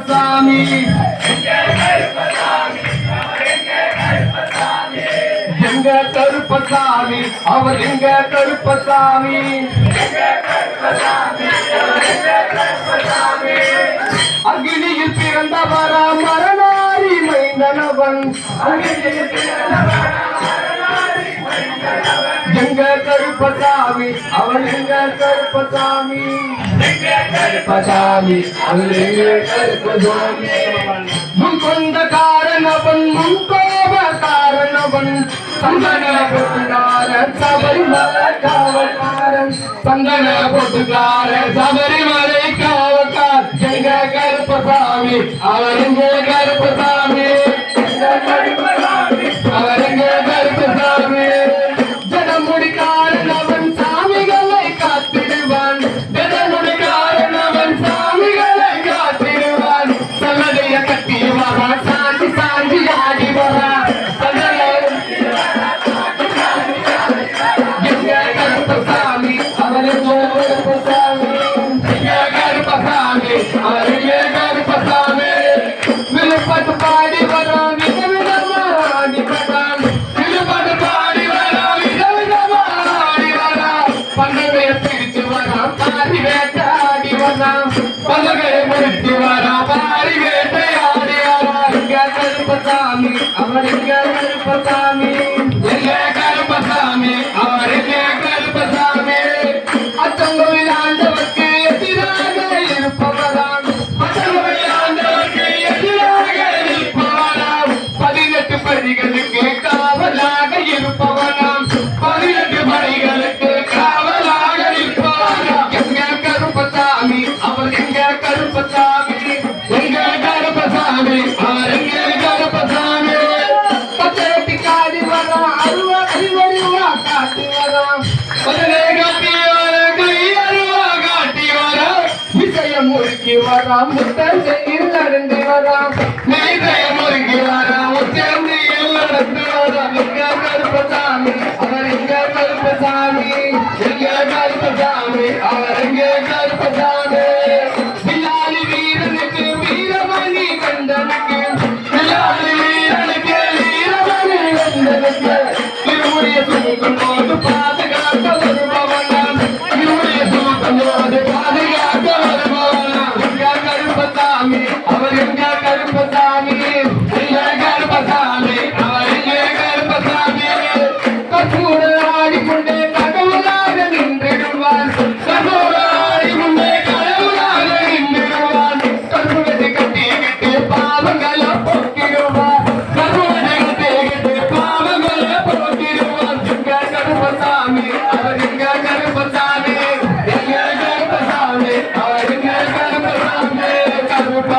கருப்பசாமி எங்க கருப்பசாமி அவர் எங்க கருப்பசாமி அக்னியில் பிறந்தவரா மரணாரி மைந்தனவன் எங்க கருப்பசாமி அவர் எங்க கருப்பசாமி கருப்பசாமி அவர் எங்க கருப்பசாமி முன் கொண்ட காரணவன் முன் கோப காரணவன் சந்தன போட்டுக்கார சபரிமலை காவக்காரன் சந்தன போட்டுக்கார சபரிமலை காவக்கார் எங்க கருப்பசாமி அவர் எங்க கருப்பசாமி அவர் எங்க கருப்பசாமி ஜனமுடிக்காரன் சாமிகளை காத்திடுவான் ஜனமுடிக்காரன் சாமிகளை காத்திடுவான் சல்லடைய கட்டி வரா சாந்தி சாந்தி ஆடி வரா எங்க கருப்பசாமி அவர் எங்க கருப்பசாமி எங்க கருப்பசாமி அவர் எங்க கருப்பசாமி விழுப்பட்டு பாடி வரோம் விதவிதமா ஆடி வரோம் விழுப்பட்டு பாடி வரோம் விதவிதமா ஆடி வரோம் பல்லவைய பிரிச்சு வரோம் பாரி வேட்டாடி வரோம் பல்லவைய முடித்து வரோம் பாரி வேட்டையாடி வரோம் எங்க கருப்பசாமி அவர் எங்க கருப்பசாமி எங்க கருப்பசாமி அவர் எங்க கருப்பசாமி அத்தங்கோவில் ஆண்டவருக்கு எதிராக இருப்பவராம் அத்தங்கோவில் ஆண்டவருக்கு எதிராக இருப்பவராம் 18 படிகளுக்கு காவலாக இருப்பவராம் 18 படிகளுக்கு காவலாக இருப்பவராம் எங்க கருப்பசாமி அவர் எங்க கருப்பசாமி எங்க கருப்பசாமி அவர் எங்க கருப்பசாமி பச்சை காடி வரோம் அறிவறிவா காட்டி வரோம் பதிலே காட்டி வரோம் கை அருவா காட்டி வரோம் விஷயம் முறுக்கி வரோம் முத்தஞ்சையில் நடந்து வரோம் நெய்தயம் முறுக்கி வரோம் முத்தஞ்சையில் நடந்து வரோம் எங்க கருப்பசாமி அவர் எங்க கருப்பசாமி எங்க கருப்பசாமி அவர் எங்க கருப்பசாமி வில்லாளி வீரனுக்கு வீரமணி கண்டனுக்கு வில்லாளி வீரனுக்கு வீரமணி கண்டனுக்கு இருமுடிய சுமக்கும் போது பாதுகாக்க வருபவனாம் இருமுடிய சுமக்கும் போது பாதுகாக்க வருபவனாம் எங்க கருப்பசாமி அவர் எங்க கருப்பசாமி எங்க கருப்பசாமி அவர் எங்க கருப்பசாமி கற்பூர ஆடிக்கொண்டே கடவுளாக நின்றிடுவான் கற்பூர ஆடிக்கொண்டே கடவுளாக நின்றிடுவான் கற்பூரத்தை கட்டிக்கிட்டு பாவங்களை போக்கிடுவான் கற்பூரத்தை கட்டிக்கிட்டு பாவங்களை போக்கிடுவான் எங்க கருப்பசாமி அவர் எங்க கருப்பசாமி எங்க கருப்பசாமி அவர் எங்க கருப்பசாமி கருப்ப